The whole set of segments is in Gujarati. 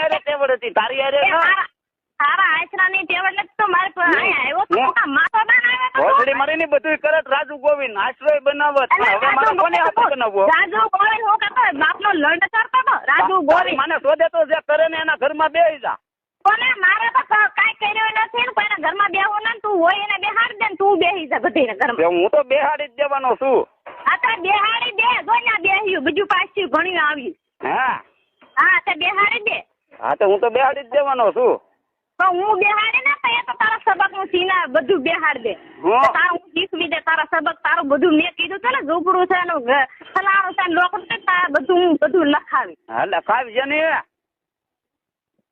હારે તેવડ હતી તારી હારે તારા આશરાની તેવડ નથી તો મારે અહીંયા આવ્યો તો માથો દાન આવ્યો ભોસડી મારીને બધું કરત રાજુ ગોવિંદ આશ્રય બનાવત હવે મારે કોને હાથે બનાવવો રાજુ ગોવિંદ હું કરતો બાપનો લડ કરતો તો રાજુ ગોવિંદ મને શોધે તો જે કરે ને એના ઘરમાં બેહી જા કોને મારે તો કાઈ કર્યું નથી ને કોઈના ઘરમાં બેહવું ના તું હોય એને બેહાડ દે ને તું બેહી જા બધીના ઘરમાં હું તો બેહાડી જ દેવાનો છું આ તો બેહાડી દે જોયા બેહ્યું બીજું પાછું ઘણું આવ્યું હા તે બેહાડી દે હા તો હું તો બેહાડી જ દેવાનો છું તો હું બેહાડી ના તો એ તો તારા સબક નું સીના બધું બેહાડ દે તારું હું શીખવી દે તારા સબક તારું બધું મેં કીધું છે ને ઝૂપડું છે ને ફલાણું છે ને લોકડું છે બધું લખાવી હા લખાવી છે ને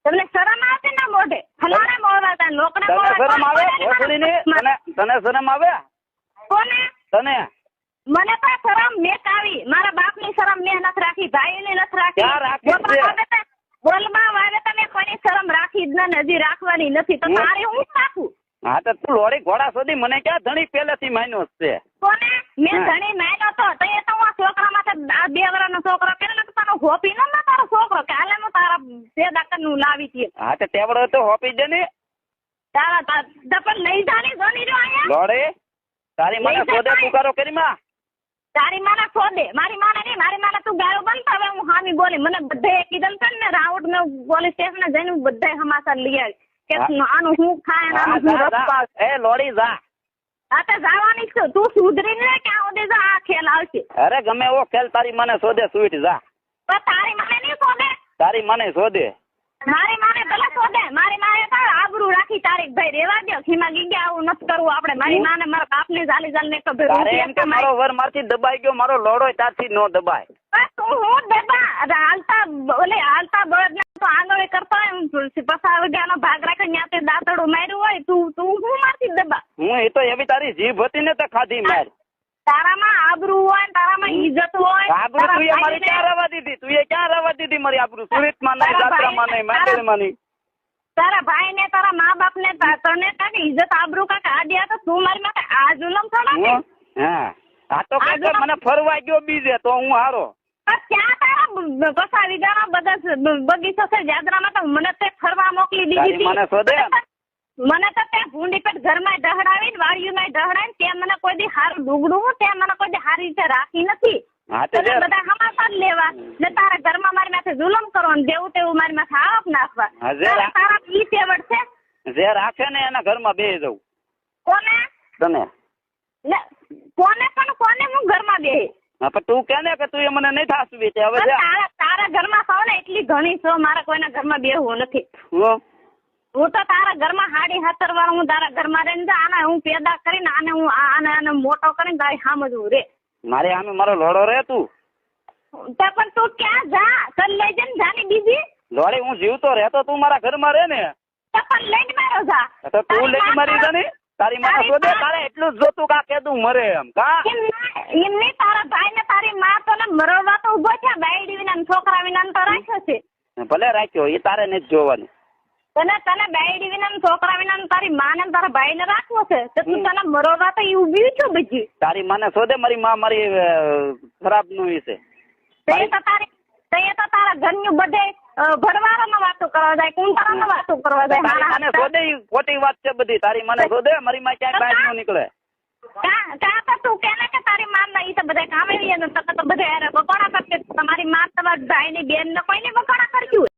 તમને શરમ આવતી ને મોઢે ફલાણા મોઢા લોકડા તને શરમ આવે ભોસડીની તને શરમ આવે કોને તને મને તો શરમ મેં આવી મારા બાપની શરમ મેં નથી રાખી ભાઈની નથી રાખી ક્યાં રાખી છે બોલમાં વારે તમે કોની શરમ રાખી જ ન હજી રાખવાની નથી તો તારે હું રાખું હા તો તું લોડી ઘોડા સુધી મને ક્યાં ધણી પહેલેથી માન્યો છે કોને મેં ધણી માન્યો તો એ તો હું છોકરા માટે 2 વર્ષનો છોકરો કેને તો તારો હોપી ન તારો છોકરો કે હાલે હું તારા પેદા નું લાવી છે હા તો ટેવડો તો હોપી દે ને તારા દપન નહીં જાણી જોની રહ્યો અહીંયા લોડી તારી મને શોધે પુકારો કરી માં તારી માને શોધે મારી માને નહીં મારી માને તું ગાયો બનતા હવે હું હામી બોલી મને બધે કીધું છે ને રાઉટ ને પોલીસ સ્ટેશન જઈને બધે સમાચાર લઈ આવી કે આનું હું ખાય આનું હું રસ્તા એ લોડી જા આ તો જવાની છું તું સુધરી ને ક્યાં સુધી જા આ ખેલ આવશે અરે ગમે એવો ખેલ તારી મને શોધે સ્વીટ જા તો તારી માને નહીં શોધે તારી મને શોધે મારી માને ભલે શોધે મારી માને તાર આબરૂ રાખી તારીખ ભાઈ રેવા દો ખીમા ગીગ્યા આવું નથી કરવું આપણે મારી માને મારા બાપને જાલી જાલી ને કભે તારે એમ કે મારો વર મારથી દબાઈ ગયો મારો લોડો ત્યાંથી નો દબાય બસ તું હું દબા હાલતા બળદ ને તો આંગળે કરતા હોય હું પસા વાગ્યાનો ભાગ રાખે ત્યાંથી દાંતડું માર્યું હોય તું હું મારથી દબા હું એ તો એવી તારી જીભ હતી ને તો ખાધી માર તારામાં આબરૂ હોય તારામાં ઇજ્જત હોય આબરૂ તું એ મારી ક્યાં રવા દીધી તું એ ક્યાં રવા દીધી મારી આબરૂ સુરતમાં નહીં જાત્રામાં નહીં માંડલમાં નહીં તારા ભાઈ ને તારા મા બાપ ને તને કાકે ઇજ્જત આબરૂ કાકે આડ્યા તો તું મારી માટે આ જુલમ થોડા હા આ તો કે મને ફરવા ગયો બીજે તો હું હારો ક્યાં તારા કસા વિગાના બધા બગીચો છે જાદરામાં તો મને તે ફરવા મોકલી દીધી મને શોધે મને તો ત્યાં ભૂંડી પેટ ઘરમાં દહડાવીને વાડીઓમાં દહડાવીને તે મને કોઈ દી હારું ડુગડું તે મને કોઈ દી હારી રીતે રાખી નથી તમે બધા હમાસર લેવા ને તારા ઘરમાં મારી માથે જુલમ કરો ને જેવું તેવું મારી માથે આરોપ નાખવા તારા ઈ તેવડ છે જે રાખે ને એના ઘરમાં બેહી જવું કોને તને કોને હું ઘરમાં બેહી હા પણ તું કે ને કે તું એ મને નહીં થાસવી છે હવે તારા ઘરમાં ખાવ ને એટલી ઘણી છો મારા કોઈના ઘરમાં બેહવું નથી હું તો તારા ઘરમાં હાડી 7 વાર હું તારા ઘરમાં રહીને આને હું પેદા કરીને આને હું આને મોટો કરીને તારી સમજવું રે મારે આમે મારો લોડો રે તું તો પણ તું ક્યાં જા કલ લઈ જઈને જાની બીજી લોડી હું જીવતો રહેતો તું મારા ઘરમાં રહે ને તો પણ લઈને મારો જા તો તું લઈને મારી જા ને તારી માને શોધે તારે એટલું જ જોતું કા કેદું મરે એમ કા એમ નહીં તારા ભાઈ ને તારી માં તો ને મરવા તો ઉભો છે બાયડી વિના છોકરા વિના તો રાખ્યો છે ભલે રાખ્યો એ તારે નથી જોવાનું તને બાયડી વિના છોકરા વિના તારી માને તારા ભાઈ ને રાખવો છે તો તું તને મરવા તો ઉભી છું બીજી તારી માને શોધે મારી માં મારી ખરાબ નું છે તો તારા ઘરનું બધે ભરવારામાં વાતો કરવા જાય કુંટારામાં વાતો કરવા જાય માને શોધે ખોટી વાત છે બધી તારી માને શોધે મારી માં ક્યાંય બહાર નો નીકળે કા તો તું કે ને કે તારી માં ના ઈ તો બધા કામે તો બધે બકોડા કરતી તમારી માં તમારા ભાઈ ની બેન ને કોઈને બકોડા કર્યું